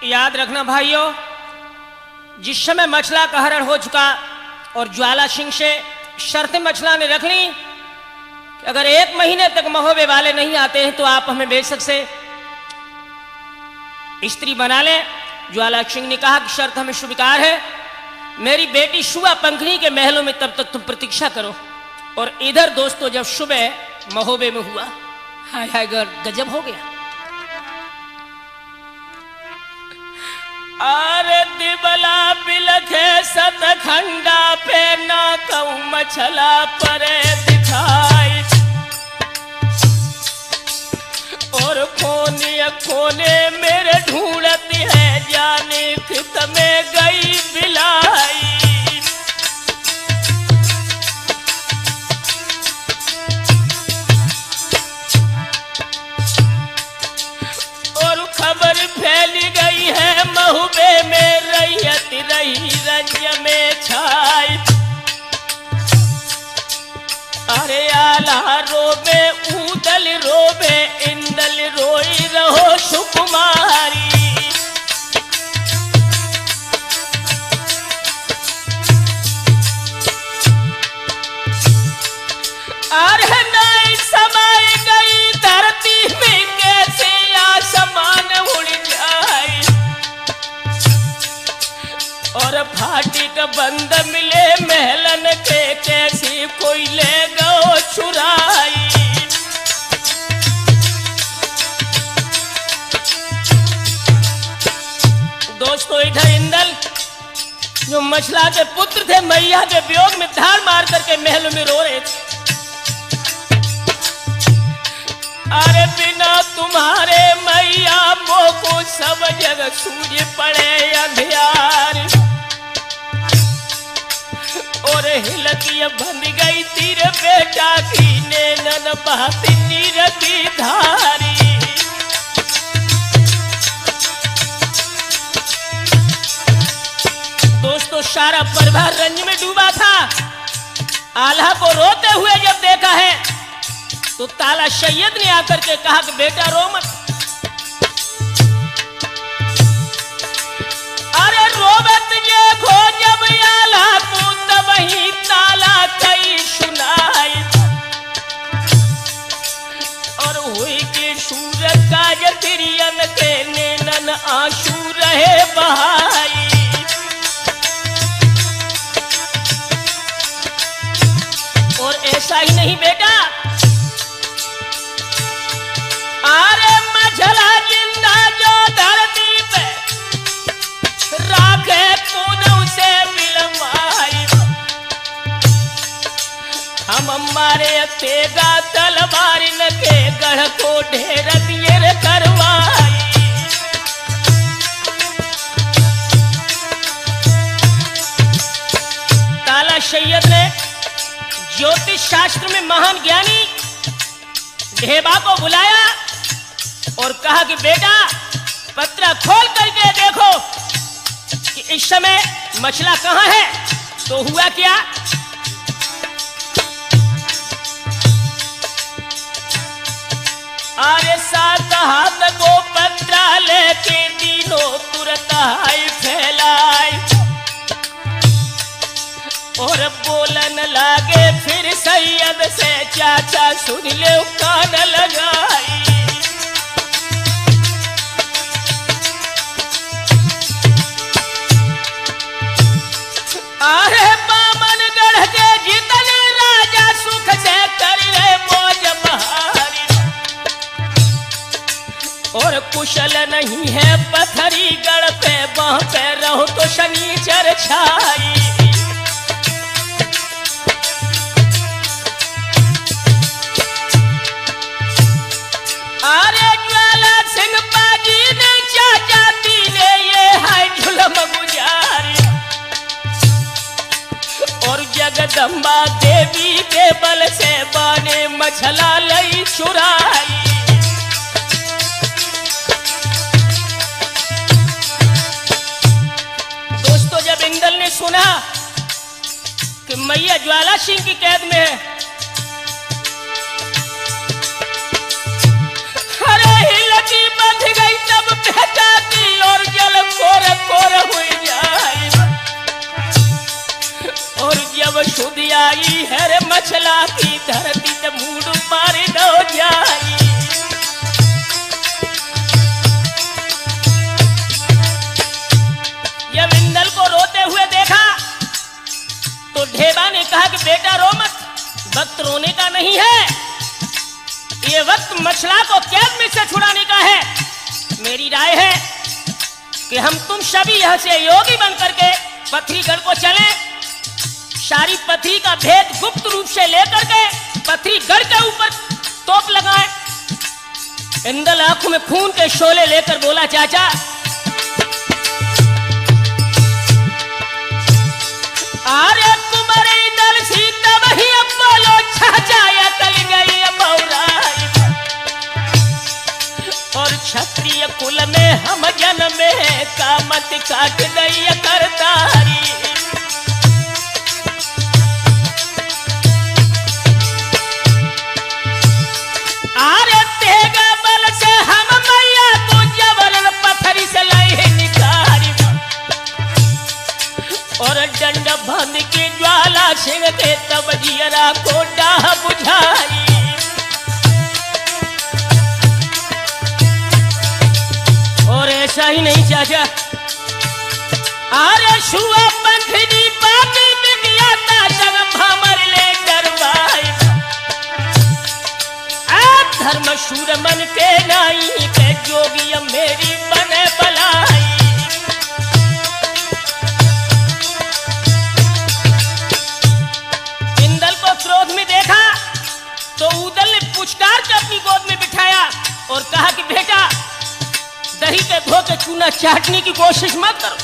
याद रखना भाइयों, जिस समय मछला का हरण हो चुका और ज्वाला सिंह से शर्तें मछला ने रख ली कि अगर 1 महीने तक महोबे वाले नहीं आते हैं तो आप हमें बेशक से स्त्री बना लें। ज्वाला सिंह ने कहा कि शर्त हमें स्वीकार है, मेरी बेटी शुआ पंखनी के महलों में तब तक तुम प्रतीक्षा करो। और इधर दोस्तों जब सुबह महोबे में हुआ, हाय हाय गजब हो गया। अरे दिबला बिलखे सतखंडा पे ना कहूं मछला परे दिखाई, और कोने कोने मेरे ढूंढती है जाने खित में गई बिलाई। और खबर फैल गई है महुबे में रैयत रही रंज में छाई। अरे आला रोबे ऊदल रोबे इंदल रोई रहो सुकुमारी। अरे नहीं समाई गई धरती में कैसे आसमान उड़ जाए, और फाटिक बंद मिले महलन के कैसी कोई ले गो चुराई। दोस्तों इधर इंदल जो मछला के पुत्र थे मैया के वियोग में धार मार करके महल में रो रहे थे। अरे बिना तुम्हारे मैया मोको सब जगह सूझ पड़े अंधियार, और हिलती बंध गई तीर बेटा की नैनन बहती नीर की धारी। दोस्तों सारा परिवार रंज में डूबा था। आल्हा को रोते हुए जब देखा है तो ताला सैयद ने आकर के कहा कि बेटा रो मत। अरे रोबत जे खो जब आला को तब ही ताला कई सुनाई, और हुई कि सूरज का जतिरियन के नैनन आंसू रहे बहाई। और ऐसा ही नहीं बेटा, अरे मछला जिंदा जो धरती पे राखे पूनव से मिलवाई, हम मारे तेगा तलवार न के गढ़ को ढेर दिए करवाई। ताला सैयद ने ज्योतिष शास्त्र में महान ज्ञानी ढेबा को बुलाया और कहा कि बेटा पत्रा खोल करके देखो कि इस समय मछला कहां है। तो हुआ क्या, अरे 7 हाथ को पत्रा लेके तीनों तुरंत हाय फैलाए, और बोलन लागे फिर सैयद से चाचा सुन ले कान लगाई। अरे बामनगढ़ के जितने राजा सुख से कर ले मौज बहारी, और कुशल नहीं है पत्थरी गढ़ पे वहां पे रहो तो शनिचर छाई। अरे ज्वाला सिंह बाजी ने चाचा तीने ये है जुलम गुजारी, और जगदम्बा देवी के बल से बाने मछला लई चुराई। दोस्तों जब इंदल ने सुना कि मैया ज्वाला सिंह की कैद में है, अरे हिलती बंध गई तब बेटा की और जल मछला की धरती ते मूड मार दो जाई। जब इंदल को रोते हुए देखा तो ढेबा ने कहा कि बेटा रो मत, वक्त रोने का नहीं है, ये वक्त मछला को कैद में से छुड़ाने का है। मेरी राय है कि हम तुम सभी यहां से योगी बन करके पथरीगढ़ को चलें, सारी पथरी का भेद गुप्त रूप से लेकर के पथरीगढ़ के ऊपर तोप लगाएं। इंदल आंखों में खून के शोले लेकर बोला, चाचा अरे तुम्हारे इंदल सीता वही अब बोलो, चाचा या कल गई बौराई, और क्षत्रिय कुल में हम जन्मे का मत काट गई करतारी। अरे तेगा बल से हम मैया को जबरन पत्थरी से लाई निकारी, और डंड बंद की ज्वाला सिंह के तब जियरा को डाह बुझाई। और ऐसा ही नहीं चाचा, अरे शुआ पंखनी बाकी दुनिया ता सब भमर ले डरवाई, धर्म शूर मन के नाई के जोगी मेरी बने बलाई। इंदल को क्रोध में देखा तो उदल ने पुचकार के अपनी गोद में बिठाया और कहा कि बेटा दही के धो के चूना चाटने की कोशिश मत करो।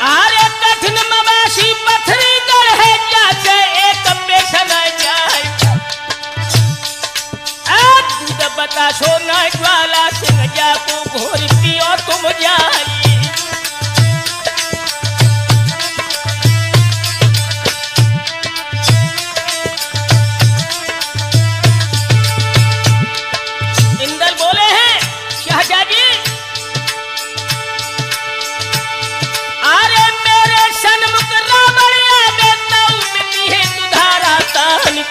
अरे कठिन मवासी पथरी गढ़ है जाके एक पेशन जाए, दूध बता सोना ज्वाला सिंह जाको घोर पियो तुम जाई। इंदल बोले हैं शहजादी, अरे मेरे सन्मुख रावण आगे तौलती है दुधारा तान,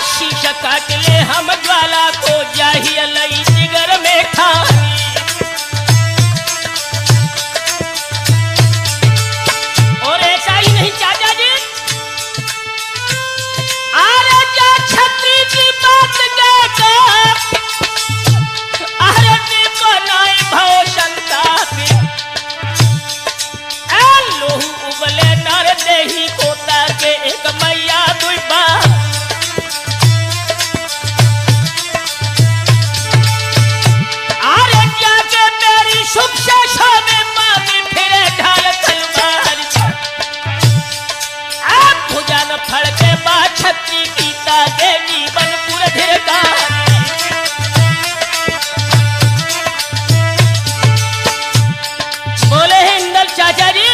शीशा काट ले हम ज्वाला को जाही लई जिगर में खानी। और ऐसा ही नहीं चाचा जी, अरे जा छत्री की बात कहकर अरे बनाए भाव संताप, लोहू उबले नर देही कोता के एक मैया दुई बाप। सुख से सोने मांगी फिरे ढाल तलवार, आप भुजान फड़ के बाद छत्री पीता के जीवन पूरे धिरकार। बोले हैं इंदल चाचा जी,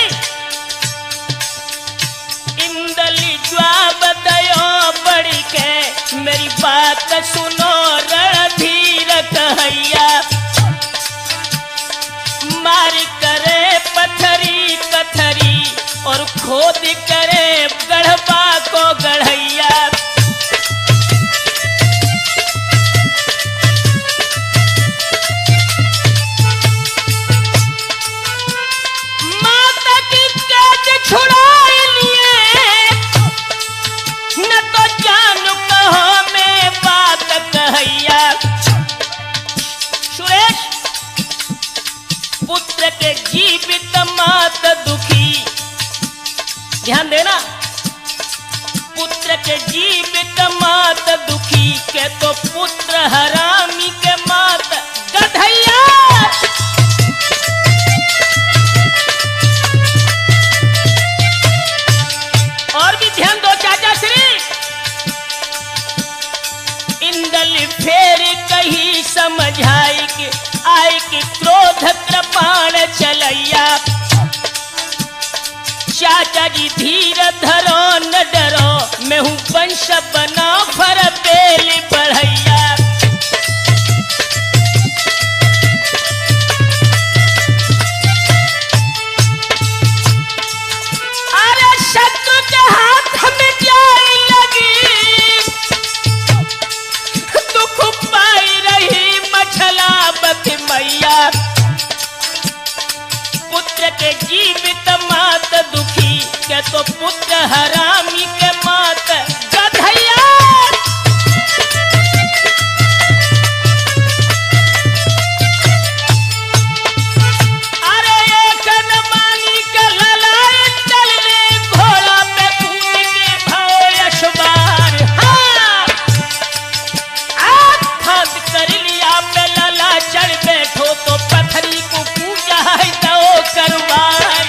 इंदली जवाब दयो बड़ी के मेरी बात सुनो रणधीर कहैया, मार करे पत्थरी पत्थरी और खोद करे गढ़वा को गढ़ैया। माता की कैद छुड़ाई लिए न तो जानू कहो मैं बात कहैया। सुरेश, पुत्र के जीवित मात दुखी, ध्यान देना, पुत्र के जीवित मात दुखी के तो पुत्र हरामी के मात गधैया। और भी ध्यान दो चाचा श्री, इंदल फेर कही समझाई कि आय कि क्रोध कृपाण चलैया, चाचा जी धीर धरो न डरो, मैं हूँ वंश बना फर बेल बढ़ैया। तो पुत्र हरामी के मात गधैया। अरे एक नमानी के ललाए चलने घोड़ा पे कूद के भाव यशबार। हाँ हाथ कर लिया पे लला चढ़ बैठो तो पथरी को पूजा है तो करवार।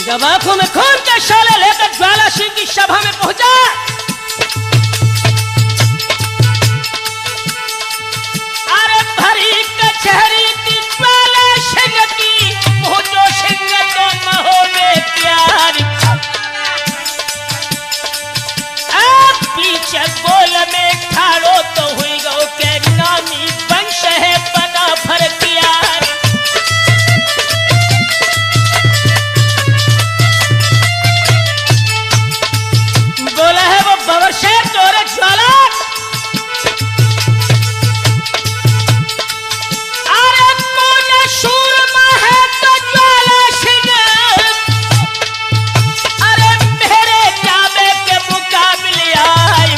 जब आंखों में खून के शोले लेकर ज्वाला सिंह की सभा में पहुंचा, अरे भरी कचहरी थी ज्वाला सिंह की, पहुंचो सिंह तो महोगे प्यार। आप पीछे गोल में ठाड़ो तो हुई गो के नामी वंश है बना भर प्यार। बोला है वो बवरशेर तोरे ज्वाला। अरे कौन सूरमा है तो ज्वाला सिंह, अरे मेरे जाबे के मुकाबले आए।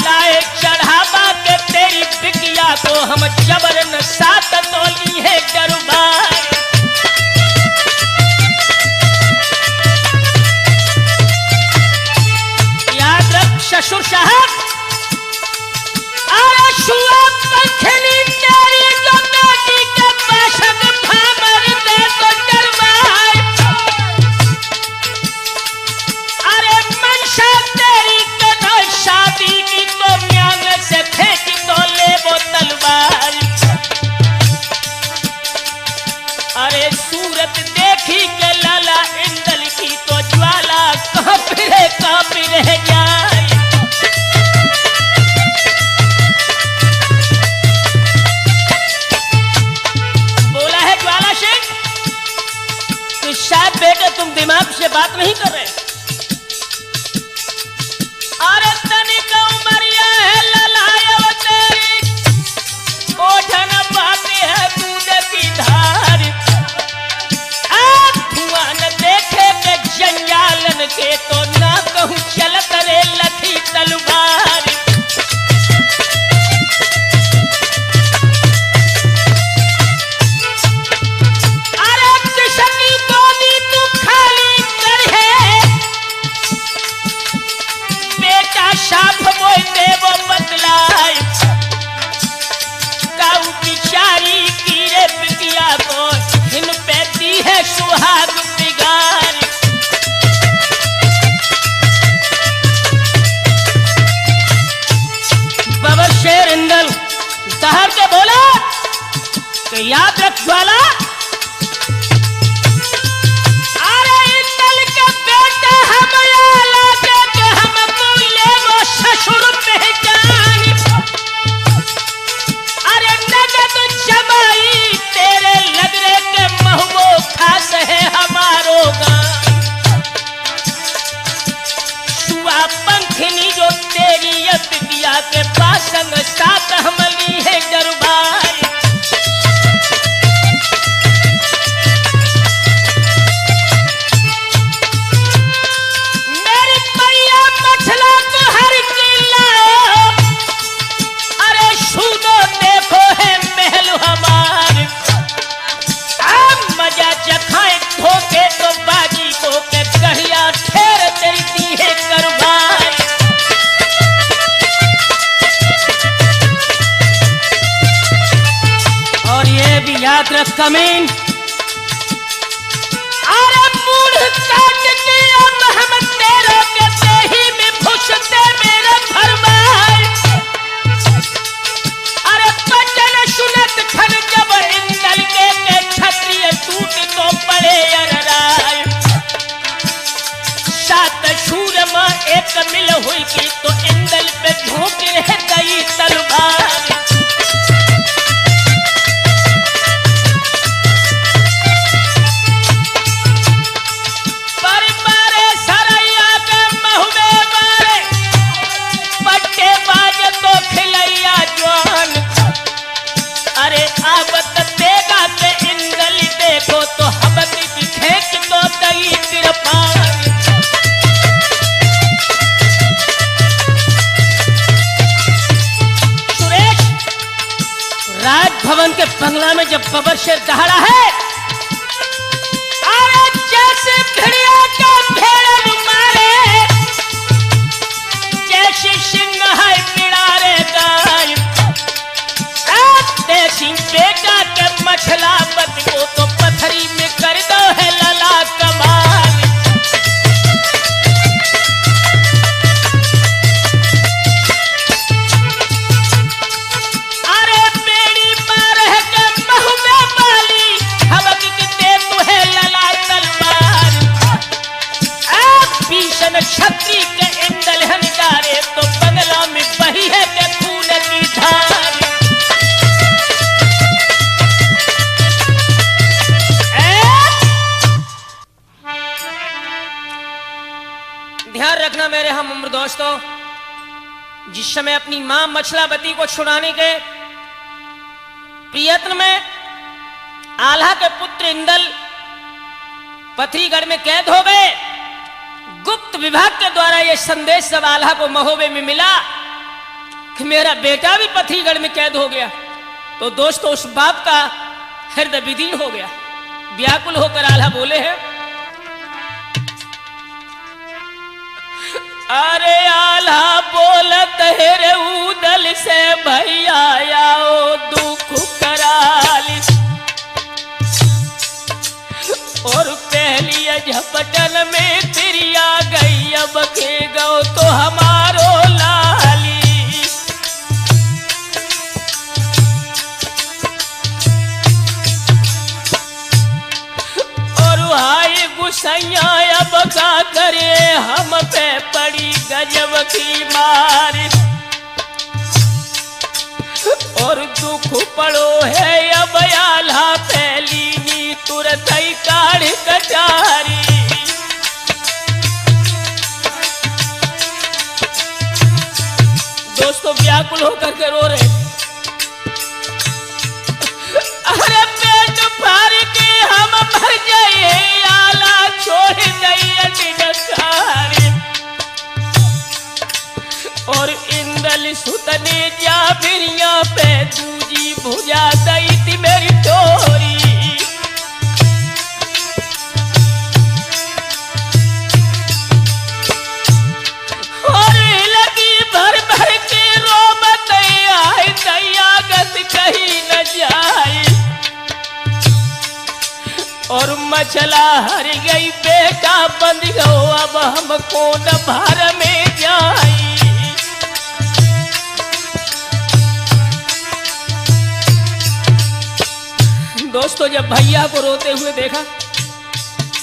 लाए चढ़ावा के तेरी बिकिया को हम जबर न साथ तोली है दरबार। ससुर साहब अरे शुआ पंखनी तेरी जो बेटी के पासन भामर दे तो डरवाए। अरे मनसा तेरी कदा शादी की तो म्यांग से फेंक तो ले वो तलवार। अरे सूरत देखी के लाला इंदल की तो ज्वाला कांप रह जाए। शायद बेटे तुम दिमाग से बात नहीं कर रहे। अरे तनिक उमरिया है ललायो तेरी, ओठन बाती है दूध की धार। धुआं न देखे के जंजालन के तो ना कहूँ चल करे लथी तलवार। साफ मोय देवो बदलाए, काऊ बिचारी कीरे बिटिया को इन पे दी है सुहाग बिगार। बवरशेर इंदल दहाड़ के बोला कि याद रख ज्वाला, अरे इंदल के बेटे हम ससुर पहचान। अरे नगद जमाई तेरे लगरे के महबो खास है हमारो गान। सुआ पंखनी जो तेरी अतिया के पासंग साथ हमली है दरबार। तो बाजी को के गढ़िया ठेर तेरी दी है करवार। और ये भी याद रख कमीन, अरे मूढ़ काट के अब हम तेरे के देही में घुसते मेरे फरमाए। अरे बचन सुनत खन जब इंदल के क्षत्रिय टूट तो पड़े अरराय। सात शूरमा एक मिल हुई की तो इंदल पे झोंक रह गई तलवार। पर मारे सरैया के महुए मारे अरे आवत देगा के इंदल देखो तो हबक की खेच तो दई तिरपान। सुरेश, राजभवन के बंगला में जब बबर शेर दहाड़ा है, अरे जैसे भिड़िया का भेड़न मारे, जैसे सिंह है पिड़ारे गाय, देसी बेटा के मछला बत को तो पथरी में कर दो है लला कमाल। अरे बेड़ी मार है के महु में बाली, हवक किते तू है लला तलवार। भीषण छत्री के इंदल हनकारे तो बंगला में बही है के खून की धार। ध्यान रखना मेरे हम उम्र दोस्तों, जिस समय अपनी मां मछलावती को छुड़ाने के प्रयत्न में आल्हा के पुत्र इंदल पथरीगढ़ में कैद हो गए, गुप्त विभाग के द्वारा यह संदेश सब आल्हा को महोबे में मिला कि मेरा बेटा भी पथरीगढ़ में कैद हो गया। तो दोस्तों उस बाप का हृदय विदीर्ण हो गया। व्याकुल होकर आल्हा बोले हैं, अरे आल्हा बोलत है रे उदल से भैया आओ दुख कराली, और पहली झपटन में तिरिया गई अब के गो तो हमारो लाली। और हाय गुसैया अब का करे, हम पे पड़ी गजब की मार, और दुख पड़ो है अब आल्हा पहली नी तुरंत ही काढ़ कटारी। दोस्तों व्याकुल होकर के रो रहे, अरे पेट फाड़ के हम मर जाए, आला छोड़ गई अटिनकारी। और इंदल सुतने जा बिरिया पे दूजी भुजा दई थी मेरी टोरी। और लगी भर भर के रोमत आई दैया गत कहीं न जाए, और मछला हर गई बेटा बंद गो अब हमको न भार में जाई। दोस्तों जब भैया को रोते हुए देखा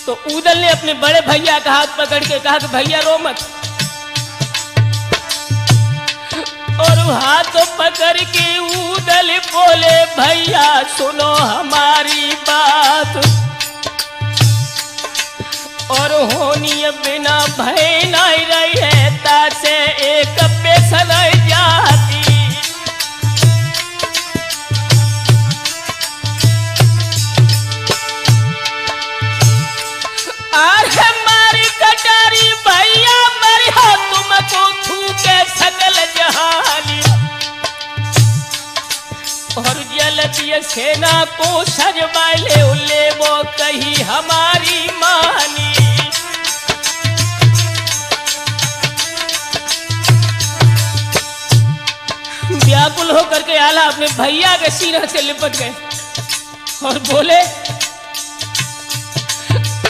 तो उदल ने अपने बड़े भैया का हाथ पकड़ के कहा कि भैया रो मत, और हाथ पकड़ के उदल बोले भैया सुनो हमारी बात, और होनी बिना भय नहीं रही है तासे एक पेशन जाती। अरे मारी कटारी भैया मरी हो तुमको थूके सकल जहानी, और जलतीय सेना को सजवाले ले वो कही हमारी मानी। व्याकुल होकर के आला अपने भैया के सीना से लिपट गए और बोले,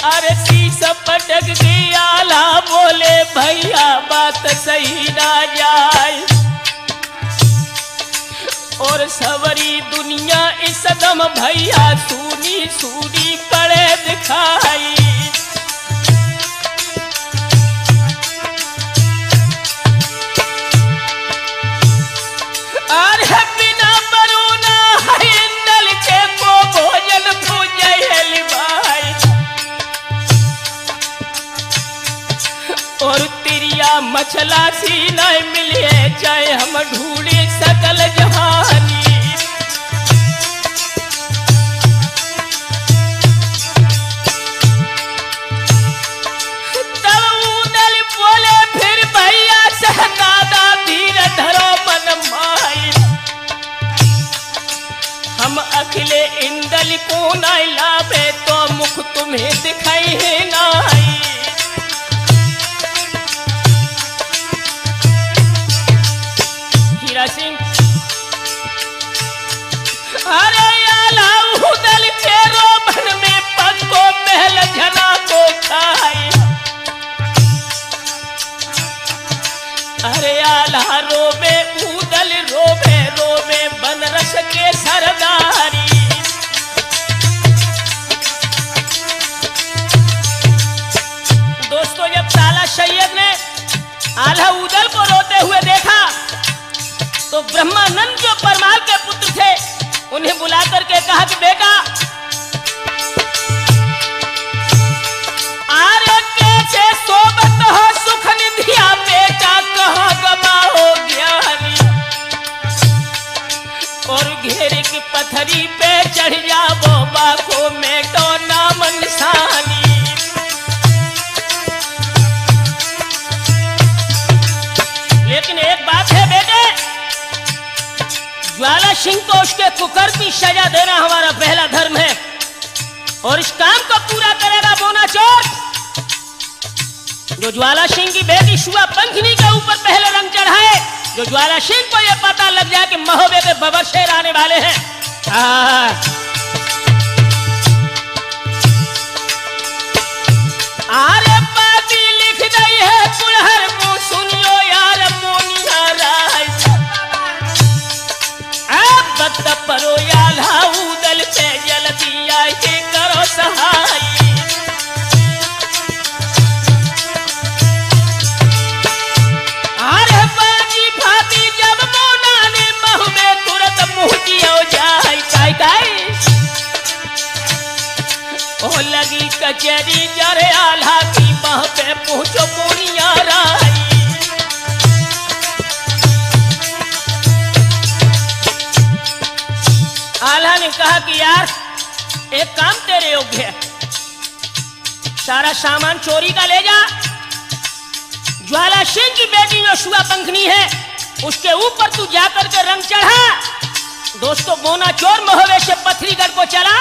अरे शीशा पटक के आला बोले भैया बात सही ना जाए, और सवरी दुनिया इस दम भैया सूनी सूनी पड़े दिखाई। अरे बिना बरूना है इंदल के को भोजन भुजैल भाई, और तिरिया मछला सी नहीं मिले चाहे हम ढूंढे सकल जहानी। खिले इंदल को न लावे तो मुख तुम्हें दिखाई है नाई। हीरा सिंह अरे आला उदल के रोबन में पग को महल जना को खाई। अरे आला रोबे उदल रोबे रोबे बनरस के सरदारी। दोस्तों जब ताला सैयद ने आला उदल को रोते हुए देखा तो ब्रह्मानंद जो परमाल के पुत्र थे उन्हें बुला करके कहा कि बेटा आरे कैसे सोबत हो सुख निधिया बेटा कहाँ गमा हो ज्ञानी। और घेरे की पथरी पे चढ़ जाओ बाखों में तो नाम निशानी। लेकिन एक बात है बेटे, ज्वाला सिंह को उसके कुकर्म की सजा देना हमारा पहला धर्म है और इस काम को पूरा करेगा बोना चोर जो ज्वाला सिंह की बेटी शुआ पंखनी के ऊपर पहले रंग चढ़ाए। जो ज्वाला सिंह को यह पता लग जाए कि महोबे के बबरशेर आने वाले हैं। आरे पापी लिख गई है कुलहर को सुनियो यार मोनिया राय। भक्त परो आला उदल पे जल्दी आके करो सहाय। अरे बाजी भाभी जब मोना ने महु में तुरंत मुँह दियो जाए काय ओ लगी कचहरी जरे आला की बाह पे पहुँचो मोनिया राय। आल्हा ने कहा कि यार एक काम तेरे योग्य है, सारा सामान चोरी का ले जा। ज्वाला सिंह की बेटी जो शुआ पंखनी है उसके ऊपर तू जाकर के रंग चढ़ा। दोस्तों बोना चोर महोबे से पथरीगढ़ को चला।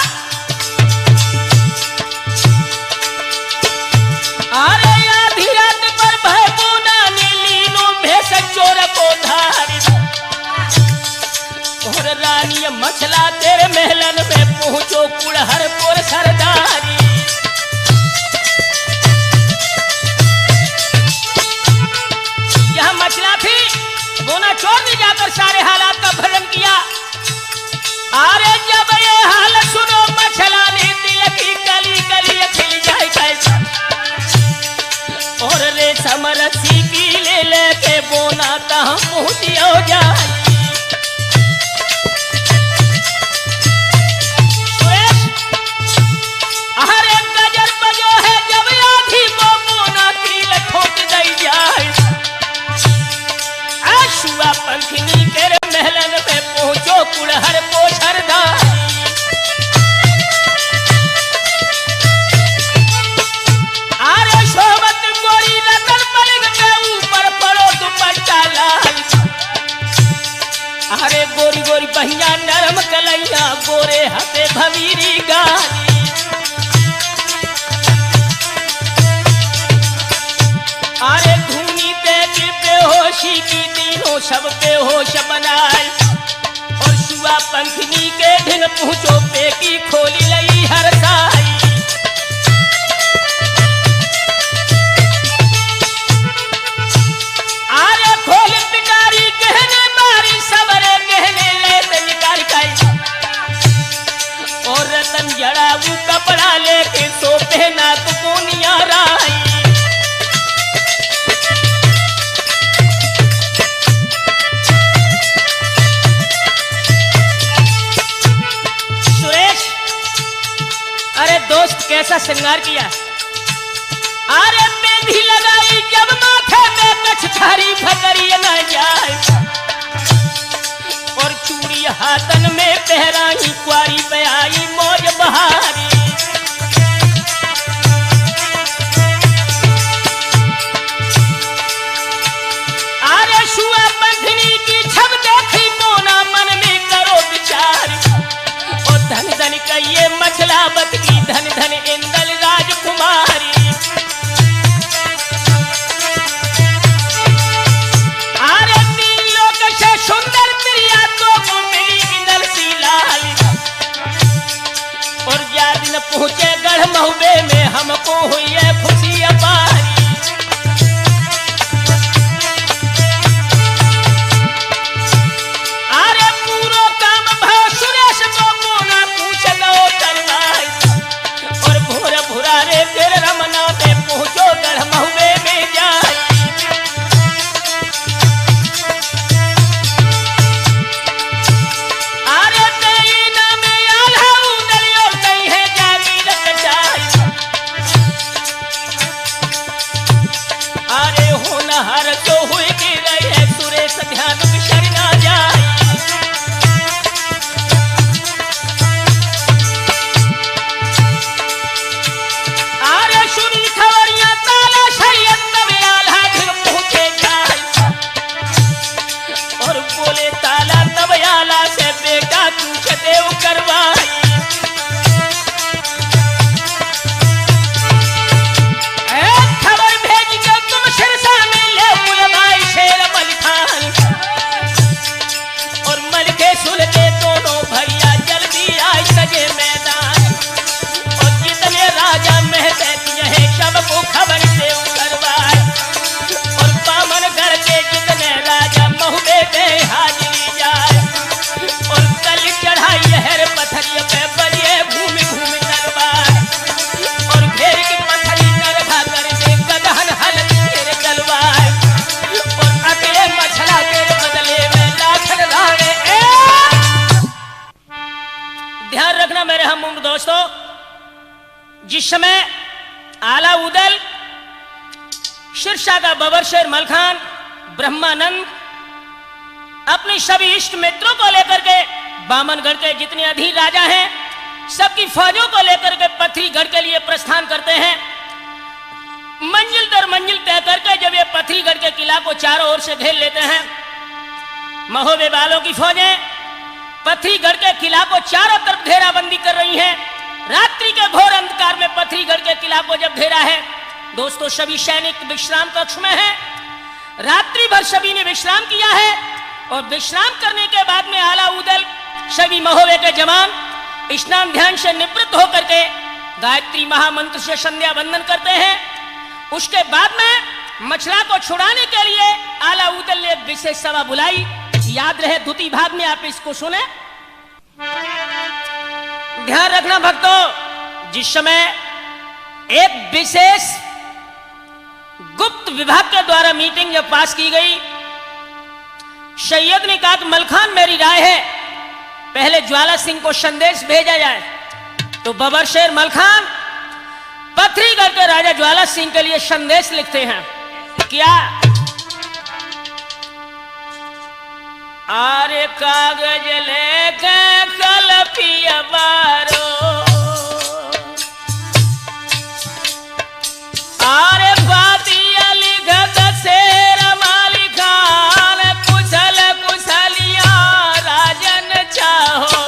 अरे आधी रात पर भय बोना ने लीनो भेष चोर को धारी। और रानी मछला तेरे महलन में पहुंचो कुड़हरपुर सरदारी। यह मछला थी बोना चोर ने जाकर सारे हालात का भरण किया। अरे जब ये हाल सुनो मछला ने दिल की गली गली खिल जाए कैसा। और रेशम रस्सी की ले लेके बोना कहाँ पहुंचियो जाए। पंखनी के महलन में पहुंचो कुड़हर पोछरदारी। अरे सोबत गोरी रतन पलंग के ऊपर पड़ो दुपट्टा लाल। अरे गोरी गोरी बहिया नरम कलैया गोरे हते भवीरी गाली। अरे धुनी पे बेहोशी की सब बेहोश बनाए। और शुआ पंखनी के ढिंग पहुंचो पे की खोली लई हर साई। अरे खोल पिटारी कहने मारी सबरे कहने ले निकाल खाई। और रतन जड़ा वो कपड़ा लेके सोपे ना कुनिया राई। दोस्त कैसा श्रृंगार किया। अरे मेहंदी लगाई जब माथे में कछधारी भकरी न जाए। और चूड़ी हाथन में पहराई कुआरी पे आई मौज बहारी। अरे शुआ पंखनी की छब देखी मोना मन में करो विचार। और कहिए मछलावत की धन धन इंदल राजकुमारी। अरे तीन लोक से सुंदर प्रिया तो मिली इंदल सी लाल। और जा दिन पहुंचे गढ़ महुबे में हमको हुई है खुशी अपारी। फिर रमना पे पहुंचो गढ़ महुबे में जाए। अरे तेईना में आल्हा उदल और कहीं है जागीर कटाई। अरे होनहार तो हुई गिर रही है सुरेश ध्यान बिसर ना जाए। देव करवाई। खबर भेज के तुम सिरसा में ले बुलवाई शेर मल खान। और मल के सुलते दोनों भैया जल्दी आए सजे मैदान। और जितने राजा महते हैं सबको खबर देव करवाए। और बामनगढ़ के जितने राजा महुबे में हाजिरी जाए। और कल चढ़ाई लहर पत्थरिया पे बलिए घूम घूम तलवार। और घेर के पत्थरी करघा कर दे गदहन हलक तेरे तलवार। और अकेले मछला के बदले में लाखन राणे। ध्यान रखना मेरे हम उम्र दोस्तों, जिस समय आला उदल सिरसा का बबर शेर मलखान ब्रह्मानंद अपने सभी इष्ट मित्रों को लेकर के बामनगढ़ के जितने अधीर राजा हैं सबकी फौजों को लेकर के पथरीगढ़ के लिए प्रस्थान करते हैं। मंजिल दर मंजिल तय करके जब ये पथरीगढ़ के किला को चारों ओर से घेर लेते हैं, महोबे वालों की फौजें पथरीगढ़ के किला को चारों तरफ घेराबंदी कर रही हैं। रात्रि के घोर अंधकार में पथरीगढ़ के किला को जब घेरा है दोस्तों, सभी सैनिक विश्राम कक्ष में हैं। रात्रि भर सभी ने विश्राम किया है। और विश्राम करने के बाद में आला उदल सभी महोबे के जवान स्नान ध्यान से निवृत्त होकर के गायत्री महामंत्र से संध्या वंदन करते हैं। उसके बाद में मछला को छुड़ाने के लिए आला उदल ने विशेष सभा बुलाई। याद रहे द्वितीय भाग में आप इसको सुने। ध्यान रखना भक्तों, जिस समय एक विशेष गुप्त विभाग के द्वारा मीटिंग जब पास की गई, सैयद ने कहा कि मलखान मेरी राय है पहले ज्वाला सिंह को संदेश भेजा जाए। तो बबर शेर मलखान पथरीगढ़ के राजा ज्वाला सिंह के लिए संदेश लिखते हैं। क्या? आरे कागज लेके कल पिया बारो। आरे बातिया लिखत शेर मालिकान कुशल कुशलिया राजन चाहो।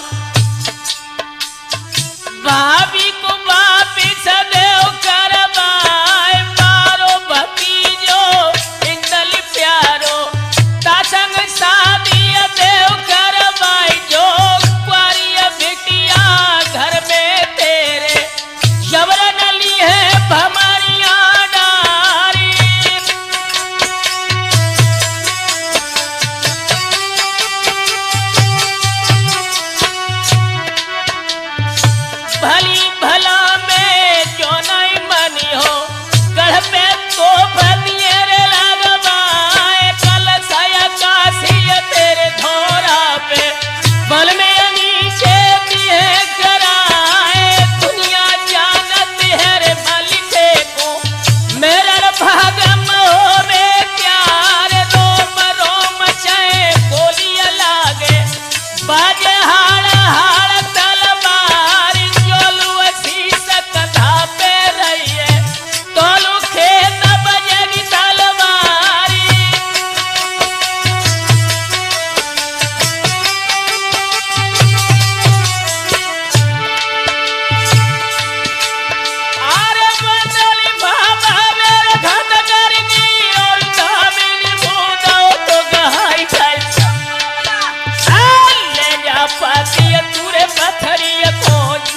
भाभी को वापिस देव करवाए मारो भतीजो इंदल प्यारो। तासंग शादी देव करवाए जो क्वारी बिटिया घर में तेरे। जबरन ली है भमरिया डारी। भली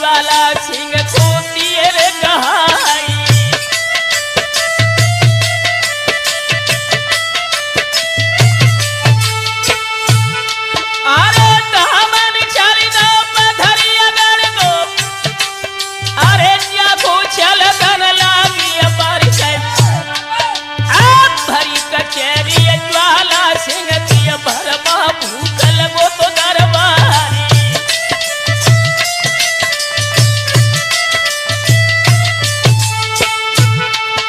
ज्वाला सिंह को दिए रे गहाई। अरे दामन चारी दो पथरी अगर गो, अरे क्या चल गन लागी बारी भरी कचेरी ज्वाला सिंह की भरमा भूखल गो तो दरबारी।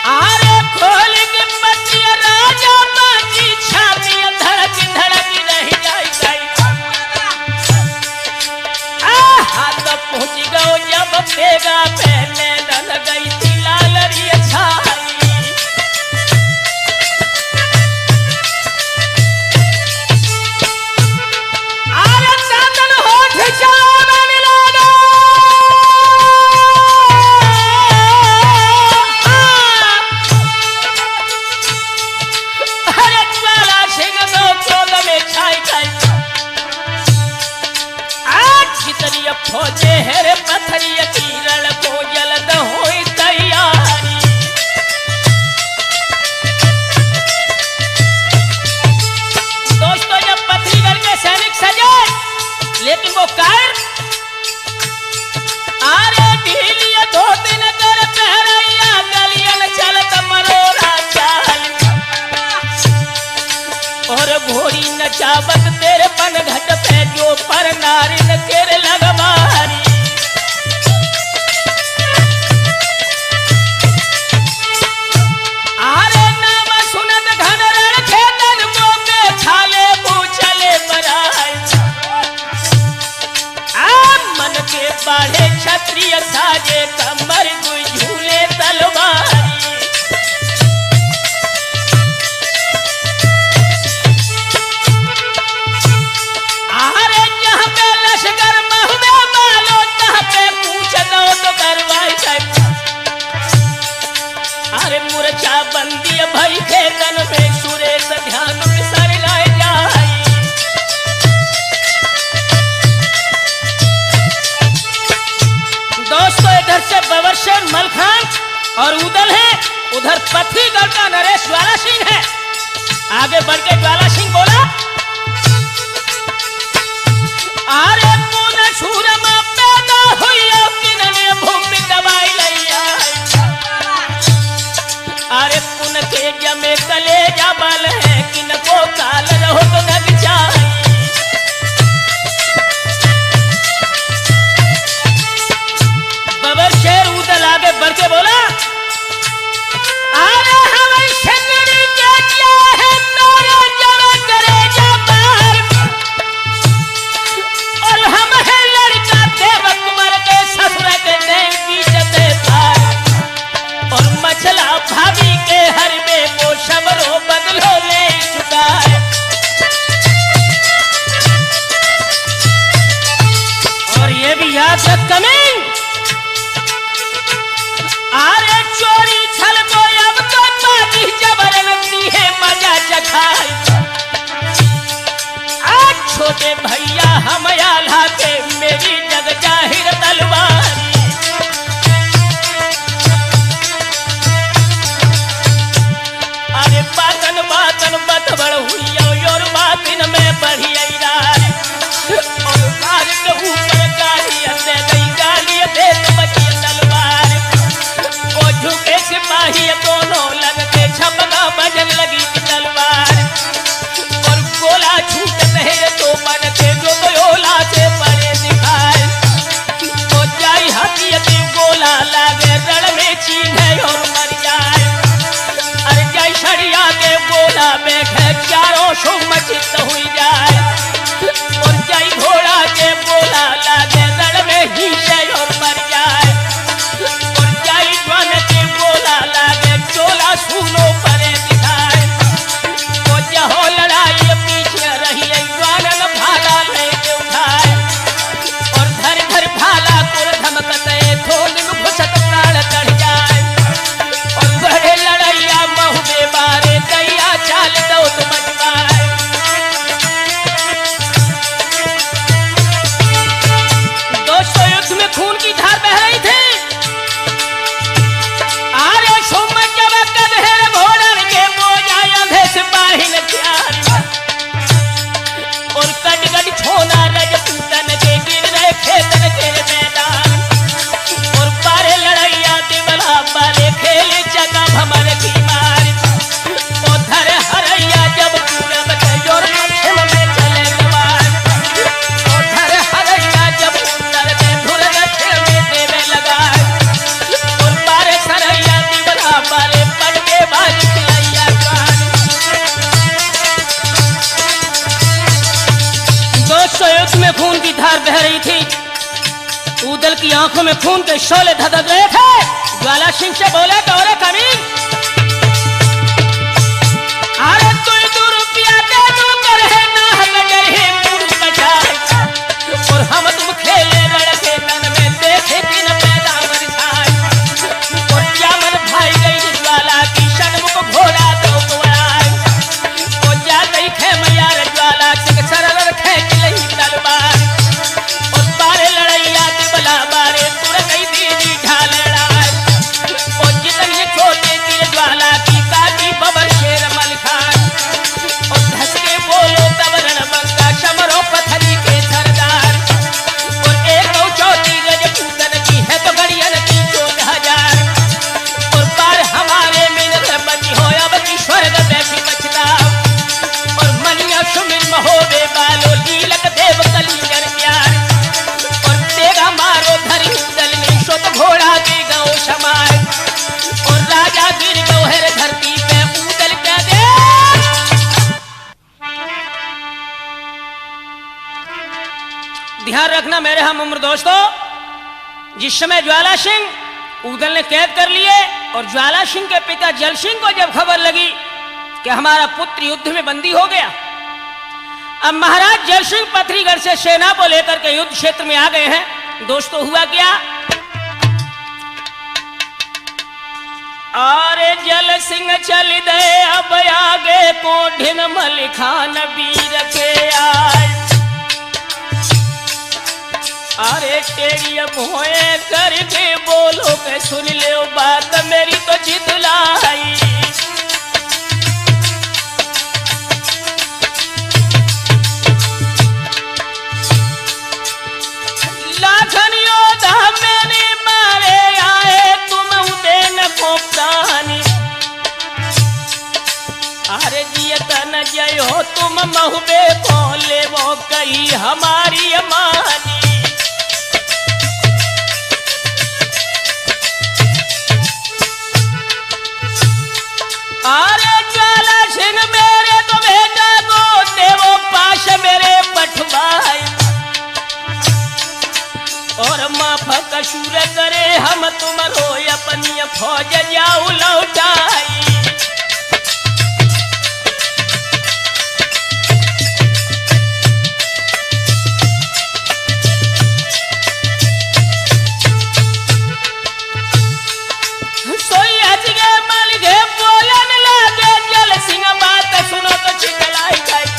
अरे खोल के पतिया राजा बाकी छाती धड़क धड़क रह जाई। हाथ पहुंच गो जब पेगा पहले न गई थी लालरी छाई। अरे चांदन होठ चावन लगा, अरे ज्वाला सिंह तो क्रोध में छाई गई। आज जितनी फौजे है रे पत्थरी किरण को जल्द होई तैयारी। दोस्तों जब पत्थरीगढ़ के सैनिक सजे लेकिन वो कायर, अरे ढीलिया धोती न कर पहरैया गलियन चलत मरोरा चाल। और घोड़ी नचावत तेरे पन घट पे जो पर नारी न तेरे लगवारी। अरे नाम सुनत घन रण खेतन मोके छाले पूछले बराई। मन के बाढ़े क्षत्रिय साजे कमर कोई झूले तलवारी। अरे जहाँ पे लश्कर महुए मालो तहाँ पे पूछ दो तो करवाई जाए। अरे मूर्छा बंदी भई खेतन में सुरेश ध्यान सर लाए जाए। दोस्तों इधर से बवर्षण मलखान और उदल है, उधर पत्थरीगढ़ का नरेश ज्वाला सिंह है। आगे बढ़ के ज्वाला सिंह बोला, अरे पुन छूरमा पैदा हुई किनने भूमि दबाई लैया। अरे पुन के जमे कलेजा बल है किन को काल रहो तो नग जाए। बबर शेर उदल आगे बढ़ के बोला, अरे हमें शंकरी के क्या है नौरे जरा करे जा बाहर। और हम है लड़का देव कुमार के ससुर के देव की जते पार। और मछला भाभी के हर में वो शबरो बदलो ले चुका है। और ये भी याद रख कमिंग, अरे चोरी छल को अब तो बाजी जबरदस्ती है मजा चखाई। आज छोटे भैया हम आल्हा के मेरी जग जाहिर तलवारी। अरे बातन बातन बतबड़ हुई और बातिन में बढ़ी रार। और मार के ऊपर गाली दे गई गाली दे बची तलवार। ओ झुके सिपाही दोनों लग के छपना बजन लगी तलवार। और गोला छूटत है तो बन के जो गोला से परे दिखाए। ओ जाई हाथी के गोला लागे रण में चीन्हे और मर जाए। अरे जाई छड़िया के गोला में चारों सुमचित हुई जाए। और जाई घोड़ा के गोला लागे रण में ही और मर जाए। और जाई ज्वान के गोला लागे चोला सुनो परे दिखाए। तो जहो लड़ाई पीछे रही ज्वानन भाला लेके उठाए। और धर धर भाला कुल धमकते थोन घुसत प्राण चढ़ जाए। और बड़े लड़ैया महुए बारे दैया चाल दो मच पाए। उदल की आंखों में खून के शोले धधक रहे थे। ज्वाला सिंह से बोले कौरे कमीन, अरे तू रुपया दे दो कर है ना हगर है मुंह बचाए, और हम तुम खेले लड़के तन में देखे दिन पैदा बरसाए, और क्या मन भाई गई ज्वाला की शर्म को घोड़ा दो गुआए, और जा गई खे मैया ज्वाला के सरल रखे लही तलवार, और बारे लड़ैया दिबला बारे तुर गई दीदी ढाल लड़ाए, और जितनी छोटे तीर ज्वाला की काटी बबर शेर मलखान, और धस के बोलो तब रणबंका शमरो पथरी के सरदार, और एक दो चौथी रजपूतन की है तो गड़ियन की 14,000, और पार हमारे मिनत बनी हो अब की स्वर्ग बैठी बचता, और मनिया सुमिर महोबे बालो लीलक देव कलिंगर प्यार, और तेगा मारो धरी दल ने शोत घोड़ा के गौ समाए, और राजा गिर गौहर धरती पे उदल पे दे। ध्यान रखना मेरे हम उम्र दोस्तों, जिस समय ज्वाला सिंह उदल ने कैद कर लिए और ज्वाला सिंह के पिता जल सिंह को जब खबर लगी कि हमारा पुत्र युद्ध में बंदी हो गया, अब महाराज जल सिंह पथरीगढ़ से सेना को लेकर के युद्ध क्षेत्र में आ गए हैं। दोस्तों हुआ क्या, अरे जल सिंह चल दे अब आगे को ढिन मलिखान वीर के आए, अरे टेरिया भोए करके बोलो के सुन ले बात मेरी तो जितलाई, लाखन योद्धा मैंने मारे आए तुम उदे न को प्राणी, अरे जियत न जय हो तुम महुबे बोले वो कही हमारी अमानी, अरे ज्वाला सिंह मेरे तो बेटा को देवो पाश मेरे पठवाई, और माफ कसूर करे हम तुम रो अपनी फौज जाऊ लौटाई, सोई हज गए मल गए बोलन लगे जल सिंह बात सुनो तो चिकलाई गई,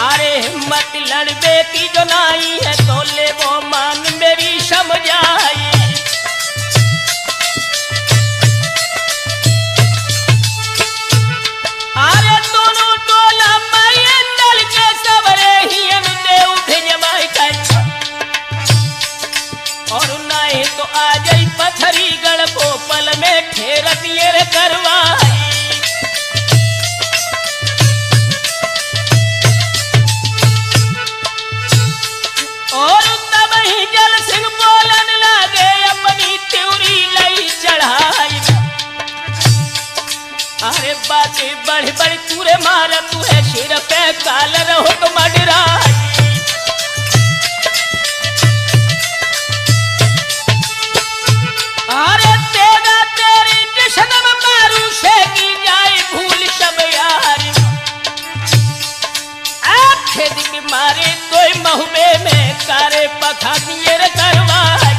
अरे हिम्मत लड़बे की जो नाई है तो ले वो मान मेरी समझाई, अरे दोनों टोला माये दल के सबरे ही देव भिजवाई गई, और नहीं तो आ जाई पथरीगढ़ को पल में ठेर दिए रे करवाई, और तब ही जल सिंह बोलन लगे अपनी त्योरी लई चढ़ाई, अरे बातें बड़ी बड़ी तूरे मार तू है सिर पे काल रहो तो मडराई, अरे तेरा तेरी जश्न मारू से की जाए भूल सब यारी, खेद के मारे कोई महुबे में कारे पखा दिए रे करवाई,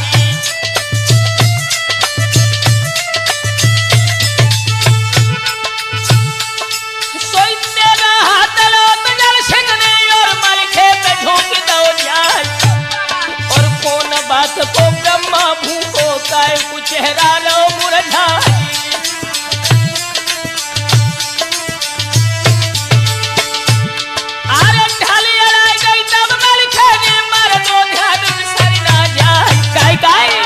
सोई तेरा हाथ लो तो जल सिंह ने और मल खेत झोंक दो जाए, और कौन बात को ब्रह्मा भूखो काय कुछ चेहरा लो मुरझाई, अरे ढाली अड़ाई गई तब मल खेने मर दो ध्यान सर ना जाए, काय काय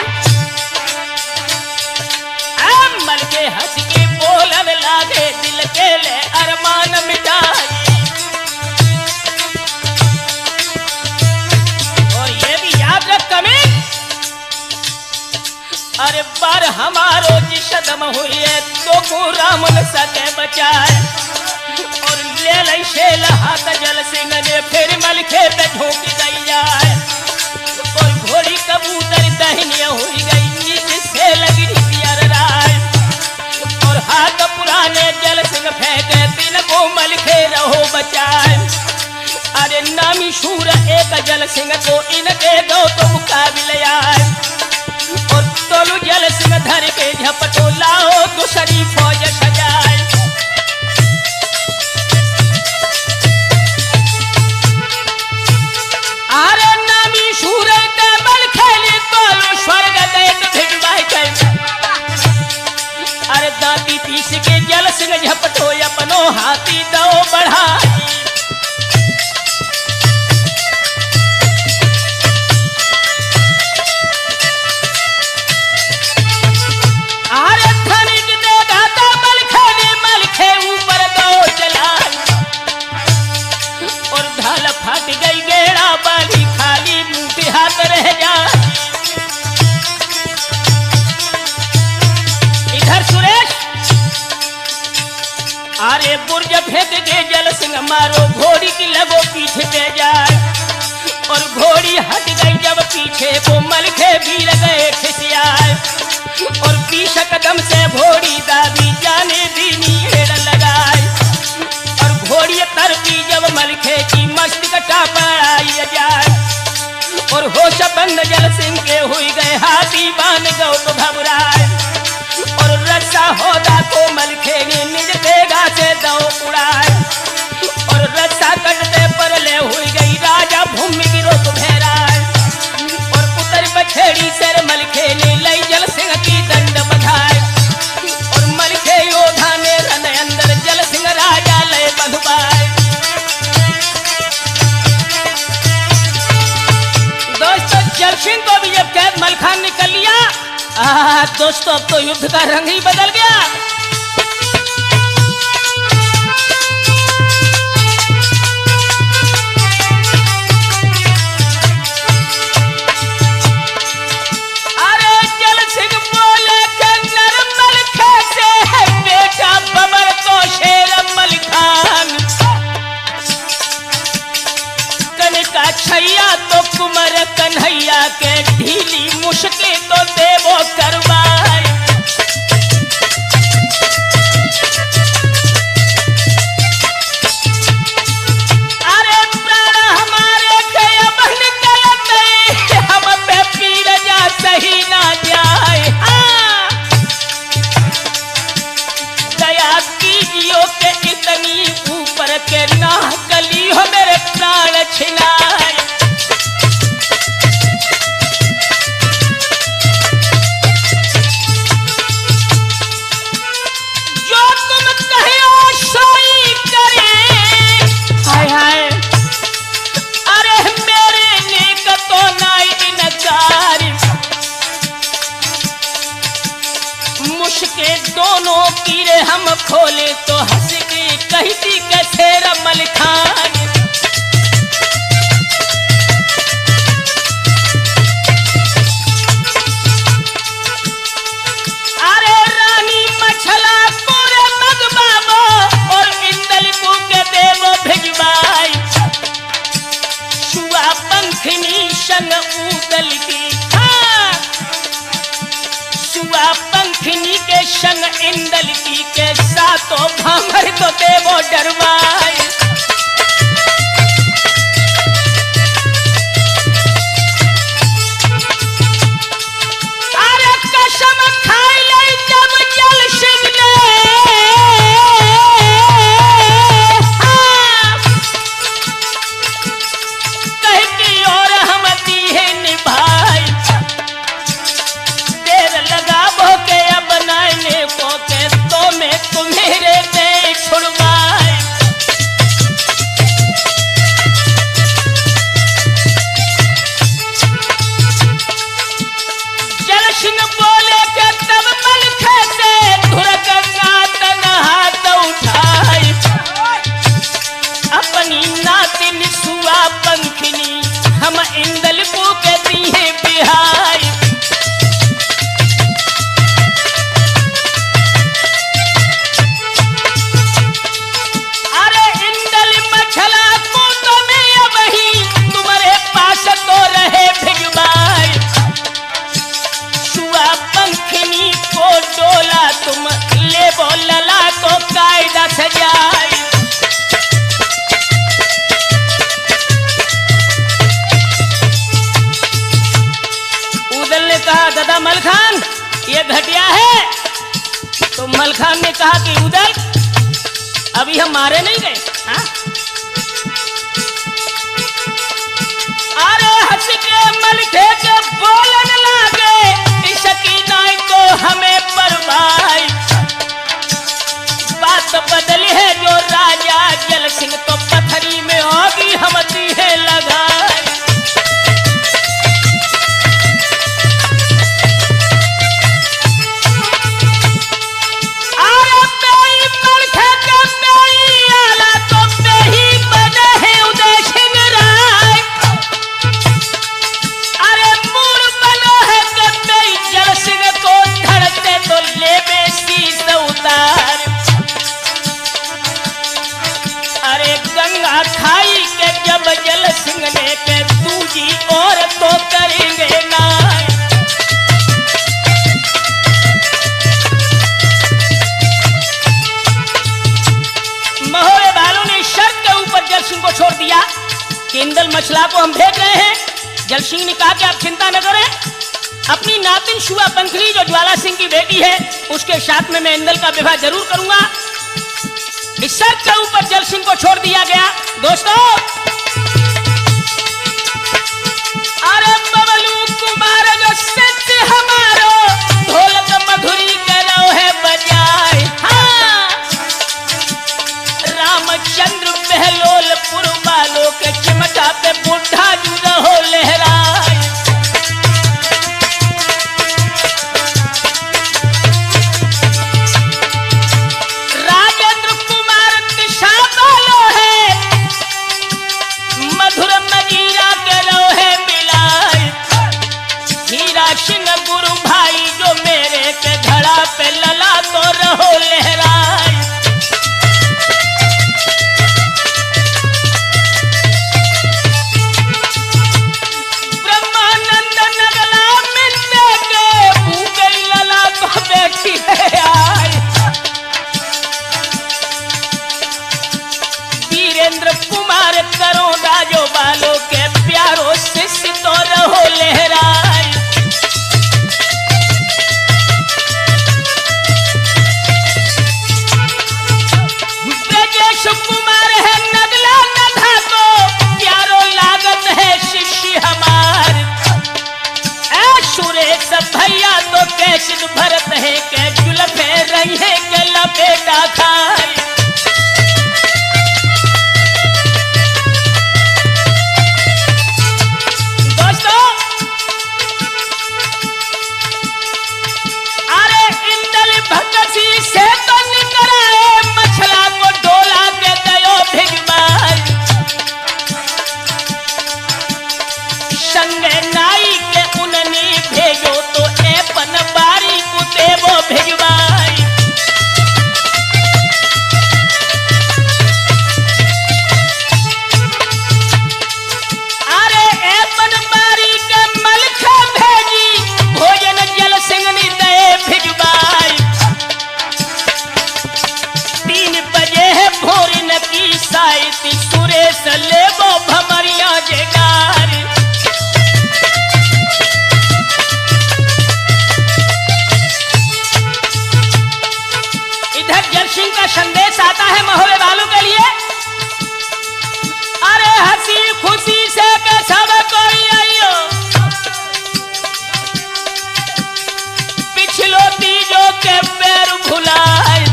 मल के हंस के बोलन लागे दिल के ले अरमान मिटाई, और ये भी याद रख कमी, अरे बार हमारो जिसदम हुई है तो को राम न सके बचाए, और ले ऐसे लहात जल सिंह ने फिर मलखे पे झोंक गई जाए और घोड़ी कबूतर दहनिया हो गई नीचे से लगी प्यार राय और हाथ पुराने जल सिंह फेंके तीन को मलखे रहो बचाए। अरे नामी शूर एक जल सिंह को इनके दो तो मुकाबले आए और तोलू जल सिंह धर के झपटो लाओ दूसरी फौज सजाए। अरे नामी शूर के बल खेली तोलू स्वर्ग देख भिड़वाई गई। अरे दांती पीस के जल सिंह झपटो अपनो हाथी दो बढ़ाई। फट गई गेड़ा बाली खाली मुंह हाथ रह जा। इधर सुरेश अरे बुर्ज फेंक के जल सिंह मारो घोड़ी की लगो पीछे पे जाए और घोड़ी हट गई जब पीछे वो मलखे भी गए खिसियाए और 20 कदम से घोड़ी दादी जाने दीनी हेड़ लगाए और घोड़ी तरपी जब मलखे की मस्त कटा पड़ाई जाए और होश बंद जल सिंह के हुई गए हाथी बांध गो तो घबराए और रस्सा होदा को मलखे ने निज देगा से दो उड़ाए और रस्सा कटते पर ले हुई गई राजा भूमि गिरो तो भेराए और उतर बछेड़ी सर मलखे ने लई जल सिंह की दंड बधाए और मलखे योधा ने रन अंदर जल सिंह राजा ले बधुबाए। दोस्तों जल सिंह को भी जब कैद मलखान निकल लिया दोस्तों अब तो युद्ध का रंग ही बदल गया। अरे जल सिंह बोले के नरमल कैसे है बेटा बबर को शेर मलखान कनका छैया तो कुमर कन्हैया के ढीली मुश्किल तो देवो करवाए। अरे प्राण हमारे गए बहन गलत हम पे पीर जा सही ना जाए। दया कीजियो के इतनी ऊपर के ना कली हो मेरे प्राण छिनाए। के दोनों कीड़े हम खोले तो हंस के कहती कैसे रमल खान। अरे रानी मछला पूरे मगबाबो और इंदलिपू के देवो भिजवाई शुआ पंखनी संग उदल की पंखनी के संग इंदल की के साथों भामर तो देवो डरवाए। अरे कसम खाई ले जब जल सिंह ने कह की और हम दिए निभाई के अब नाने को के तो मैं तुम्हेरे दे छुड़वाए। बेटा मलखान ये घटिया है। तो मलखान ने कहा कि उदल अभी हम मारे नहीं गए। हाँ? अरे हंस के मलखे के बोलन लागे इसकी नाई तो हमें परवाई। बात बदली है जो राजा जल सिंह तो पथरी में होगी हम है लगाए। खाई के जब जल सिंह ने के दूजी और तो करेंगे ना। महोरे बालों ने शर्त के ऊपर जल सिंह को छोड़ दिया कि इंदल मछला को हम भेज रहे हैं। जल सिंह ने कहा कि आप चिंता न करें, अपनी नातिन शुआ पंखली जो ज्वाला सिंह की बेटी है उसके साथ में मैं इंदल का विवाह जरूर करूंगा। इस शर्त के ऊपर जल सिंह को छोड़ दिया गया। दोस्तों अरे बबलू कुमार जो सच हमारो ढोलक मधुरी करो है बजाए। हाँ रामचंद्र बहलोलपुर वालों के चिमटा पे बुढ़ा जुड़ा हो लहराए। सिंह गुरु भाई जो मेरे के धड़ा पे लला तो रहो लहराए। ब्रह्मानंद नगला मिलने के भूगई लला तो बैठी है आए। वीरेंद्र कुमार करोड़ा जो बालों के प्यारों शिष्य तो रहो लहराए। कुमार है नगला नधा को प्यारो लागत है शिष्य हमार। ऐ सुरेश भैया तो कैसे भरत है के जुल्फे रही है के लपेटा खाए। दोस्तों अरे इंदल भगसी से तो निकराए मछला को डोला के दयो भिजवाई। संगे नाई के उननी भेजो तो एपन बारी को देवो भिजवाई। अरे एपन बारी के मलखा भेजी भोजन जल सिंह ने दे भिजवाई। 3 बजे है भोरी न की साइती सुरेश लेबो भमरिया जगार। इधर जल सिंह का संदेश आता है महोरे वालों के लिए। अरे हंसी खुशी से के सब कोई आइयो पिछलो तीजों के पैर भुलाए।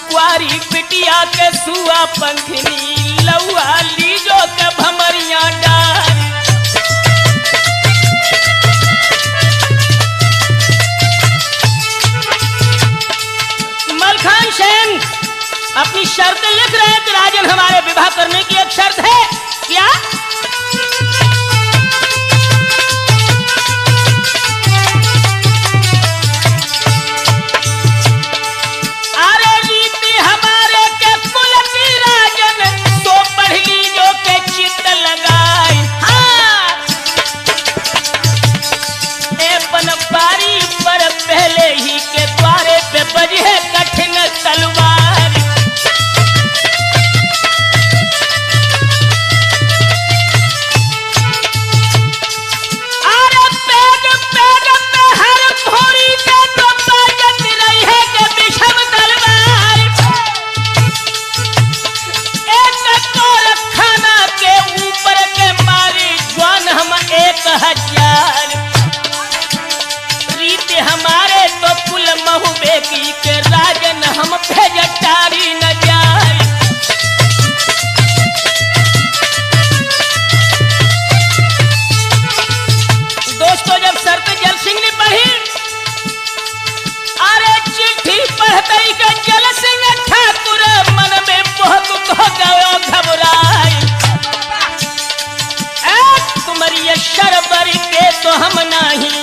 कुआरी बिटिया के सुआ पंखनी लौआ लीजो के भमरिया डार। मलखान सेन अपनी शर्त लिख रहे हैं कि राजन हमारे विवाह करने की एक शर्त है। क्या? अरे रीति हमारे के कुल की राजन तो पढ़ ली जो के चित्त शरबर के तो हम नहीं,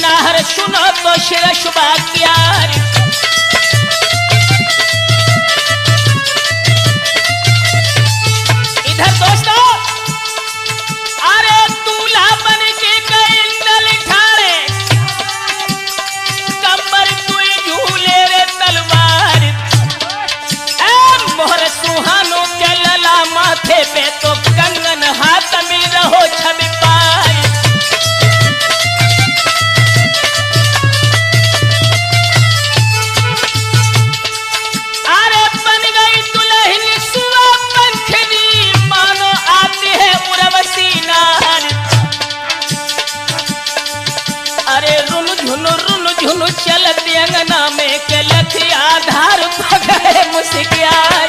नाहर सुनो तो शिरशुबा क्यार। इधर दोस्तों, अरे दूल्हा बन के गए नल ठाड़े, कमर तुई झूले रे तलवार। ए मोहर सुहानो के लला माथे पे तो कंगन हाथ में रहो छवि पार। अरे बन गई दुल्हन सुआ पंखनी, मानो आती है उर्वशी नार। अरे रुन झुन चलती अंगना में के लखी आधार पगड़े मुस्कियार।